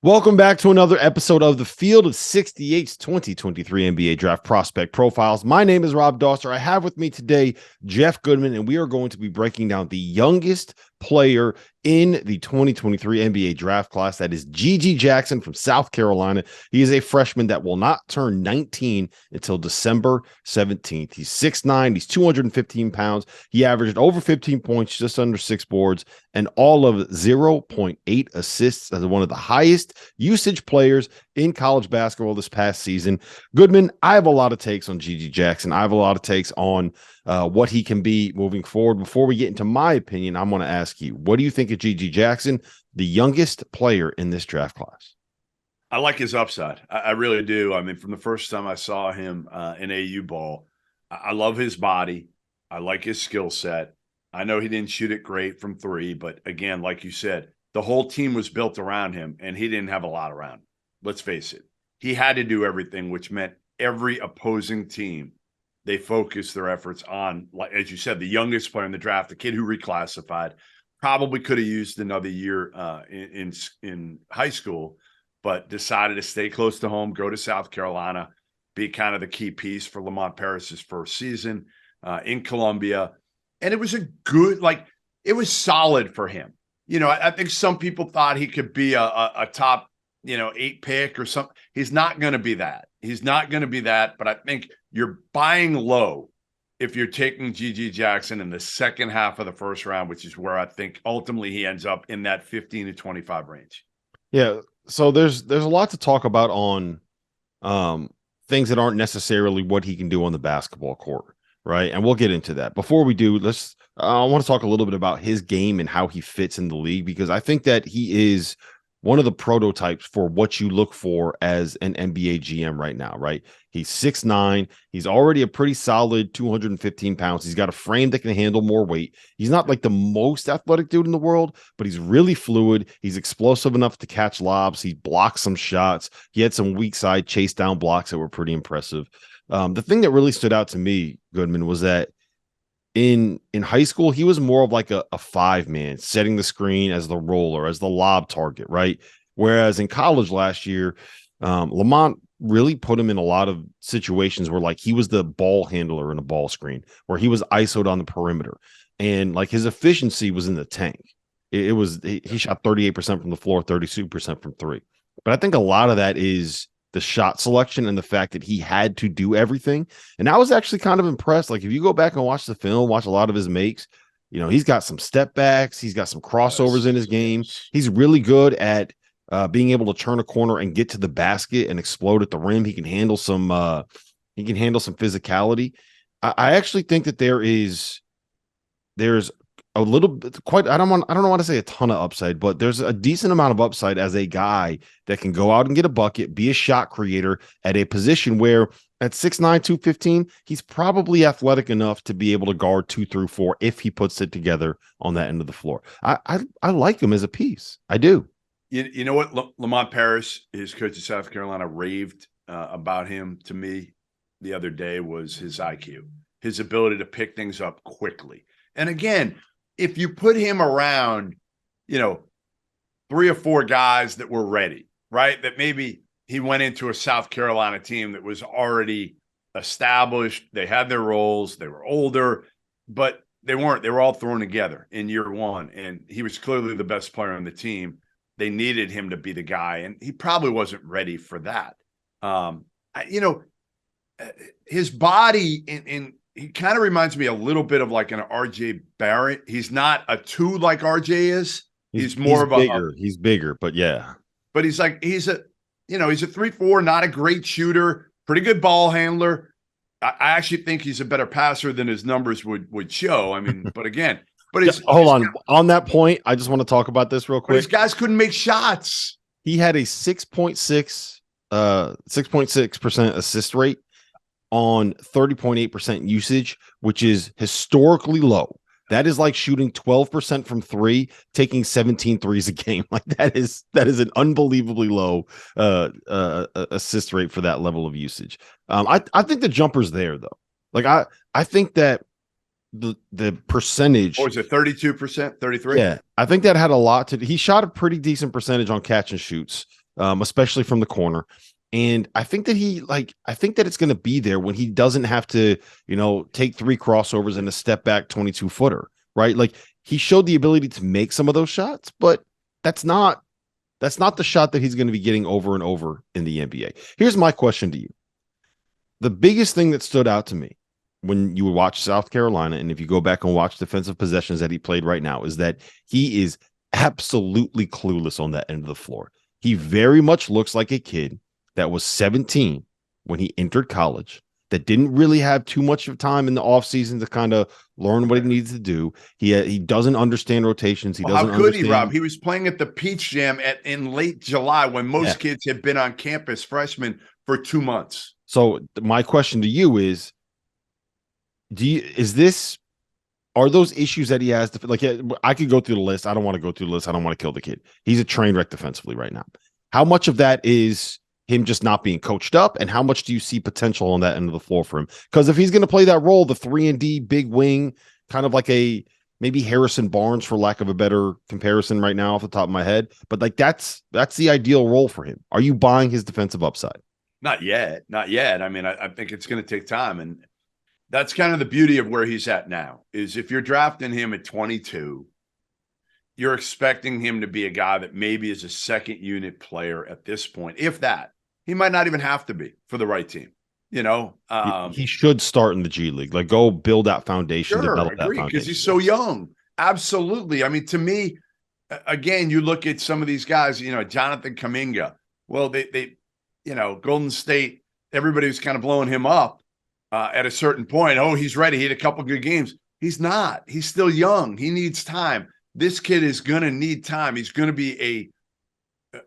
Welcome back to another episode of the Field of 68's 2023 NBA Draft Prospect Profiles. My name is Rob Dauster. I have with me today Jeff Goodman, and we are going to be breaking down the youngest player in the 2023 NBA draft class. That is GG Jackson from South Carolina. He is a freshman that will not turn 19 until December 17th. He's 6'9", he's 215 pounds. He averaged over 15 points, just under 6 boards, and all of 0.8 assists as one of the highest usage players in college basketball this past season. Goodman, I have a lot of takes on GG Jackson. I have a lot of takes on what he can be moving forward. Before we get into my opinion, I'm going to ask you, what do you think of GG Jackson, the youngest player in this draft class? I like his upside. I really do. I mean, from the first time I saw him in AU ball, I love his body. I like his skill set. I know he didn't shoot it great from three, but again, like you said, the whole team was built around him, and he didn't have a lot around him. Let's face it. He had to do everything, which meant every opposing team, they focused their efforts on, like as you said, the youngest player in the draft, the kid who reclassified, probably could have used another year in high school, but decided to stay close to home, go to South Carolina, be kind of the key piece for Lamont Paris's first season in Columbia. And it was it was solid for him. You know, I think some people thought he could be a top, 8 pick or something. He's not going to be that. He's not going to be that. But I think you're buying low if you're taking GG Jackson in the second half of the first round, which is where I think ultimately he ends up in that 15 to 25 range. Yeah. So there's a lot to talk about on things that aren't necessarily what he can do on the basketball court, right? And we'll get into that. Before we do, I want to talk a little bit about his game and how he fits in the league, because I think that he is one of the prototypes for what you look for as an NBA GM right now, right? He's 6'9". He's already a pretty solid 215 pounds. He's got a frame that can handle more weight. He's not like the most athletic dude in the world, but he's really fluid. He's explosive enough to catch lobs. He blocks some shots. He had some weak side chase down blocks that were pretty impressive. The thing that really stood out to me, Goodman, was that in high school, he was more of like a 5-man, setting the screen as the roller, as the lob target, right? Whereas in college last year, Lamont really put him in a lot of situations where like he was the ball handler in a ball screen, where he was ISO'd on the perimeter, and like his efficiency was in the tank. He shot 38% from the floor, 32% from three. But I think a lot of that is the shot selection and the fact that he had to do everything. And I was actually kind of impressed. Like if you go back and watch the film, watch a lot of his makes, he's got some step backs. He's got some crossovers in his game. He's really good at being able to turn a corner and get to the basket and explode at the rim. He can handle some physicality. I actually think that there's a little bit, I don't want to say a ton of upside, but there's a decent amount of upside as a guy that can go out and get a bucket, be a shot creator at a position where at 6'9", 215, he's probably athletic enough to be able to guard 2 through 4 if he puts it together on that end of the floor. I like him as a piece. I do. You know what? Lamont Paris, his coach of South Carolina, raved about him to me the other day was his IQ, his ability to pick things up quickly. And again, if you put him around, 3 or 4 guys that were ready, right? That maybe he went into a South Carolina team that was already established. They had their roles. They were older, but they weren't. They were all thrown together in year one. And he was clearly the best player on the team. They needed him to be the guy, and he probably wasn't ready for that. His body he kind of reminds me a little bit of like an RJ Barrett. He's not a 2 like RJ is. He's more bigger. He's bigger, but yeah. But he's a 3-4, not a great shooter, pretty good ball handler. I actually think he's a better passer than his numbers would show. I mean, but again, hold on that point. I just want to talk about this real quick. These guys couldn't make shots. He had a 6.6% assist rate on 30.8% usage, which is historically low. That is like shooting 12% from 3, taking 17 threes a game. Like that is an unbelievably low assist rate for that level of usage. I think the jumper's there though. Like I think that the percentage. Or was it 32%, 33? Yeah, I think that had a lot to. He shot a pretty decent percentage on catch and shoots. especially from the corner. And I think that I think that it's going to be there when he doesn't have to, take 3 crossovers and a step back 22 footer, right? Like he showed the ability to make some of those shots, but that's not the shot that he's going to be getting over and over in the NBA. Here's my question to you. The biggest thing that stood out to me when you watch South Carolina, and if you go back and watch defensive possessions that he played right now, is that he is absolutely clueless on that end of the floor. He very much looks like a kid that was 17 when he entered college, that didn't really have too much of time in the offseason to kind of learn what he needs to do. He doesn't understand rotations. He doesn't. How could he, Rob? He was playing at the Peach Jam in late July when most kids had been on campus, freshmen, for 2 months. So my question to you is, are those issues that he has to, like, I could go through the list. I don't want to go through the list. I don't want to kill the kid. He's a train wreck defensively right now. How much of that is him just not being coached up, and how much do you see potential on that end of the floor for him? Because if he's going to play that role, the 3-and-D big wing, kind of like a maybe Harrison Barnes, for lack of a better comparison right now off the top of my head, but like that's the ideal role for him. Are you buying his defensive upside? Not yet. I mean, I think it's going to take time, and that's kind of the beauty of where he's at now. Is if you're drafting him at 22, you're expecting him to be a guy that maybe is a second unit player at this point. If that, he might not even have to be for the right team. He should start in the G League. Like, go build that foundation. Sure, I agree, because he's so young. Absolutely. I mean, to me, again, you look at some of these guys. Jonathan Kuminga. Well, they Golden State. Everybody was kind of blowing him up at a certain point. Oh, he's ready. He had a couple good games. He's not. He's still young. He needs time. This kid is going to need time. He's going to be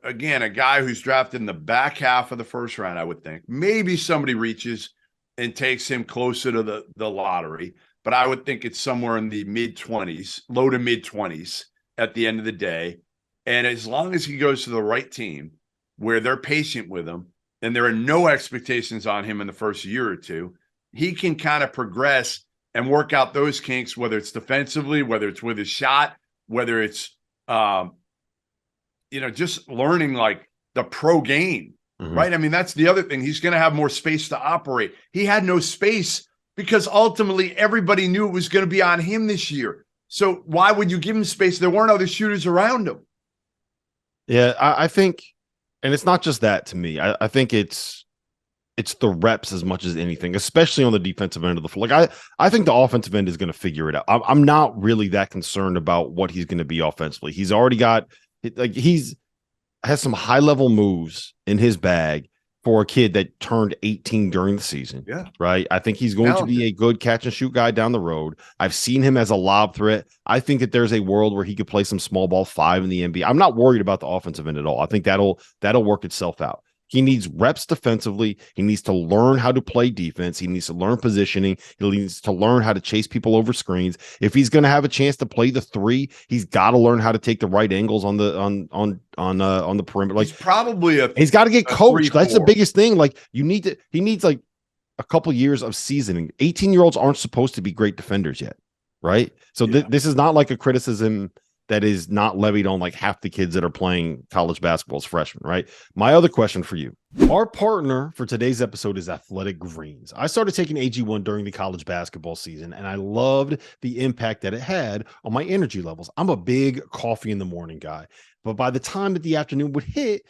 a guy who's drafted in the back half of the first round, I would think. Maybe somebody reaches and takes him closer to the lottery, but I would think it's somewhere in the mid-20s, low to mid-20s at the end of the day. And as long as he goes to the right team where they're patient with him and there are no expectations on him in the first year or two, he can kind of progress and work out those kinks, whether it's defensively, whether it's with his shot, whether it's, just learning like the pro game, right? I mean, that's the other thing. He's going to have more space to operate. He had no space because ultimately everybody knew it was going to be on him this year. So why would you give him space? There weren't other shooters around him. Yeah, I think, and it's not just that to me. I think it's the reps as much as anything, especially on the defensive end of the floor. Like I think the offensive end is going to figure it out. I'm not really that concerned about what he's going to be offensively. He's already got, like, has some high level moves in his bag for a kid that turned 18 during the season. Yeah. Right. I think he's going to be a good catch and shoot guy down the road. I've seen him as a lob threat. I think that there's a world where he could play some small ball 5 in the NBA. I'm not worried about the offensive end at all. I think that'll work itself out. He needs reps defensively. He needs to learn how to play defense. He needs to learn positioning. He needs to learn how to chase people over screens. If he's going to have a chance to play the 3, he's got to learn how to take the right angles on the perimeter. Like, he's got to get coached. That's the biggest thing. Like, he needs like a couple years of seasoning. 18-year-olds aren't supposed to be great defenders yet, right? So this is not like a criticism that is not levied on like half the kids that are playing college basketball as freshmen, right? My other question for you. Our partner for today's episode is Athletic Greens. I started taking AG1 during the college basketball season, and I loved the impact that it had on my energy levels. I'm a big coffee in the morning guy, but by the time that the afternoon would hit,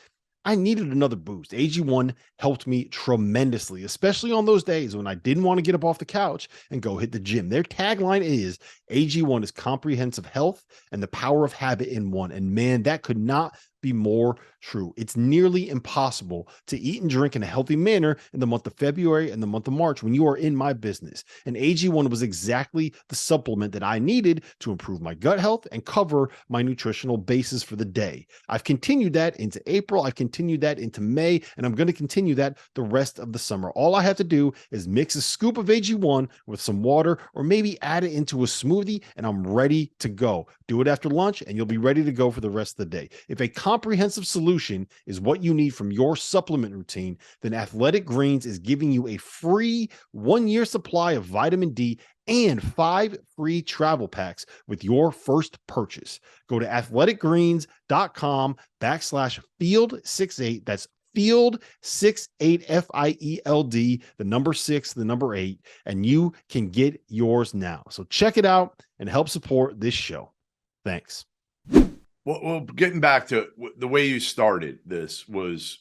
I needed another boost. AG1 helped me tremendously, especially on those days when I didn't want to get up off the couch and go hit the gym. Their tagline is AG1 is comprehensive health and the power of habit in one. And man, that could not be more true. It's nearly impossible to eat and drink in a healthy manner in the month of February and the month of March when you are in my business. And AG1 was exactly the supplement that I needed to improve my gut health and cover my nutritional basis for the day. I've continued that into April. I've continued that into May, and I'm going to continue that the rest of the summer. All I have to do is mix a scoop of AG1 with some water, or maybe add it into a smoothie, and I'm ready to go. Do it after lunch, and you'll be ready to go for the rest of the day. If a comprehensive solution is what you need from your supplement routine, then Athletic Greens is giving you a free 1-year supply of vitamin D and 5 free travel packs with your first purchase. Go to athleticgreens.com/field68. That's field 68 FIELD, the number 6, the number 8, and you can get yours now. So check it out and help support this show. Thanks. Well, getting back to the way you started this was,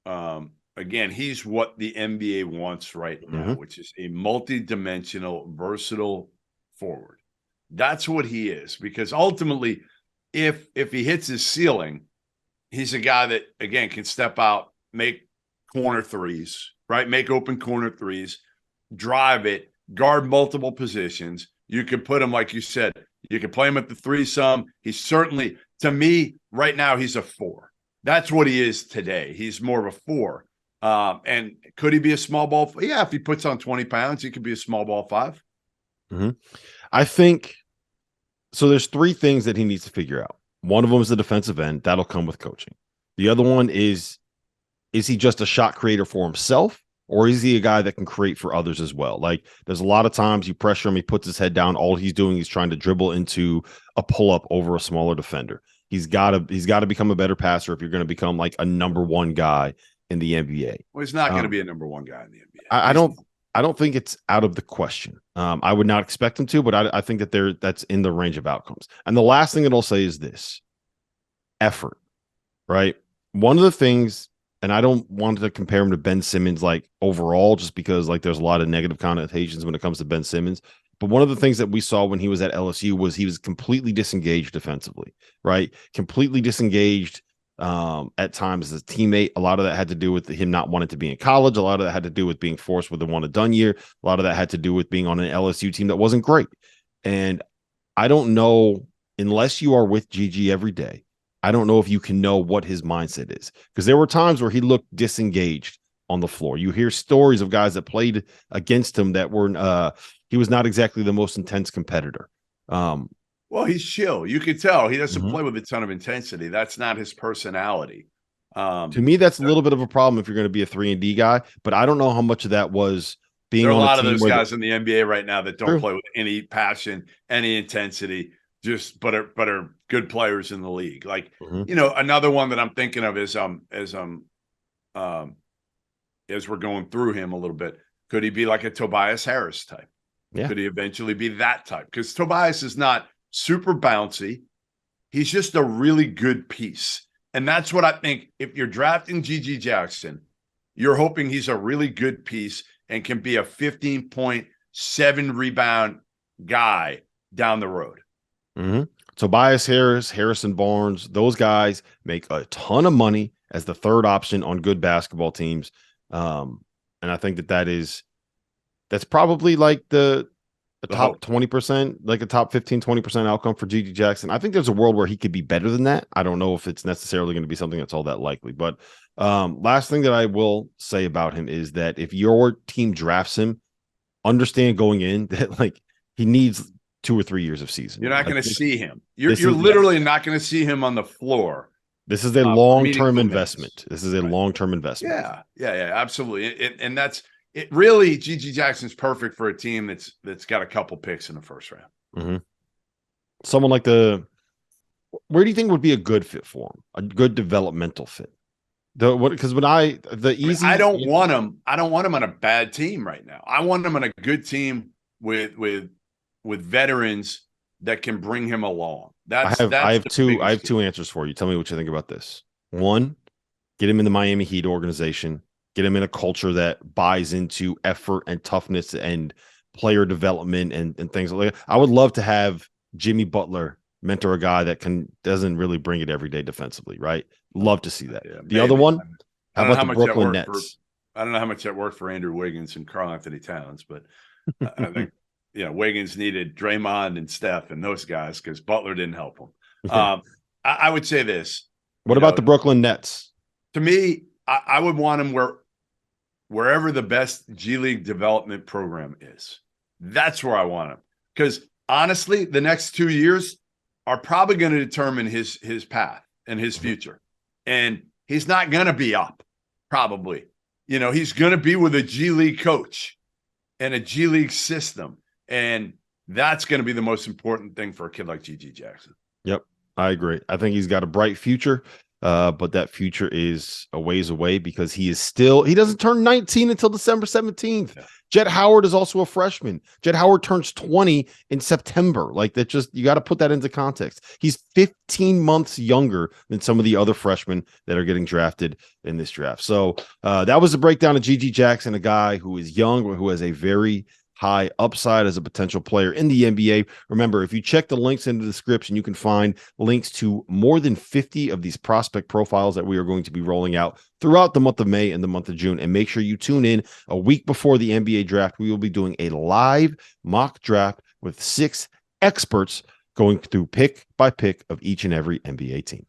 again, he's what the NBA wants right now, which is a multi-dimensional, versatile forward. That's what he is, because ultimately, if he hits his ceiling, he's a guy that, again, can step out, make corner threes, right? Make open corner threes, drive it, guard multiple positions. You can put him, like you said, you can play him at the 3-some. He's certainly, to me, right now, he's a 4. That's what he is today. He's more of a 4. And could he be a small ball? Yeah, if he puts on 20 pounds, he could be a small ball 5. I think so. There's 3 things that he needs to figure out. One of them is the defensive end. That'll come with coaching. The other one is he just a shot creator for himself, or is he a guy that can create for others as well? Like, there's a lot of times you pressure him, he puts his head down. All he's doing is trying to dribble into a pull-up over a smaller defender. He's got to become a better passer if you're going to become like a number 1 guy in the NBA. Well, he's not going to be a number 1 guy in the NBA. I don't think it's out of the question. I would not expect him to, but I think that that's in the range of outcomes. And the last thing that I'll say is this: effort, right? One of the things, and I don't want to compare him to Ben Simmons, like overall, just because like there's a lot of negative connotations when it comes to Ben Simmons. But one of the things that we saw when he was at LSU was he was completely disengaged defensively, right? Completely disengaged at times as a teammate. A lot of that had to do with him not wanting to be in college. A lot of that had to do with being forced with a one and done year. A lot of that had to do with being on an LSU team that wasn't great. And I don't know, unless you are with Gigi every day, I don't know if you can know what his mindset is, because there were times where he looked disengaged on the floor. You hear stories of guys that played against him that were he was not exactly the most intense competitor. Well, he's chill. You can tell he doesn't play with a ton of intensity. That's not his personality. To me, that's a little bit of a problem if you're going to be a 3-and-D guy, but I don't know how much of that was being on a team. There are a lot of those guys in the NBA right now that don't play with any passion, any intensity, but are good players in the league. Like, another one that I'm thinking of is as we're going through him a little bit, could he be like a Tobias Harris type? Yeah. Could he eventually be that type? Because Tobias is not super bouncy. He's just a really good piece. And that's what I think. If you're drafting Gigi Jackson, you're hoping he's a really good piece and can be a 15-point, 7-rebound guy down the road. Tobias Harris, Harrison Barnes, those guys make a ton of money as the 3rd option on good basketball teams. And I think that's probably like the top 20%, like a top 15, 20% outcome for Gigi Jackson. I think there's a world where he could be better than that. I don't know if it's necessarily going to be something that's all that likely. But last thing that I will say about him is that if your team drafts him, understand going in that like he needs 2 or 3 years of season. You're not going to see him. You're literally not going to see him on the floor. This is a long-term investment. This is a long-term investment. Yeah, absolutely. And that's it. Really, Gigi Jackson's perfect for a team that's got a couple picks in the first round. Someone like where do you think would be a good fit for him? A good developmental fit? I don't want him on a bad team right now. I want him on a good team with veterans that can bring him along. I have 2 answers for you. Tell me what you think about this. 1, get him in the Miami Heat organization. Get him in a culture that buys into effort and toughness and player development and things like that. I would love to have Jimmy Butler mentor a guy that doesn't really bring it every day defensively, right? Love to see that. The other one, how about the Brooklyn Nets? I don't know how much that worked for Andrew Wiggins and Karl-Anthony Towns, but I think Wiggins needed Draymond and Steph and those guys because Butler didn't help him. I would say this. What about the Brooklyn Nets? To me, I would want him wherever the best G League development program is. That's where I want him. Because honestly, the next 2 years are probably going to determine his path and his future. And he's not going to be up, probably. He's going to be with a G League coach and a G League system. And that's going to be the most important thing for a kid like GG Jackson. Yep, I agree. I think he's got a bright future, but that future is a ways away because he doesn't turn 19 until December 17th. Yeah. Jett Howard is also a freshman. Jett Howard turns 20 in September. Like that, you got to put that into context. He's 15 months younger than some of the other freshmen that are getting drafted in this draft. So that was a breakdown of GG Jackson, a guy who is young, who has a very high upside as a potential player in the NBA. Remember, if you check the links in the description, you can find links to more than 50 of these prospect profiles that we are going to be rolling out throughout the month of May and the month of June. And make sure you tune in a week before the NBA draft. We will be doing a live mock draft with 6 experts going through pick by pick of each and every NBA team.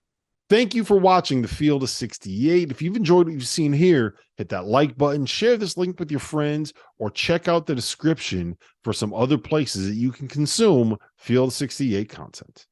Thank you for watching the Field of 68. If you've enjoyed what you've seen here, hit that like button, share this link with your friends, or check out the description for some other places that you can consume Field of 68 content.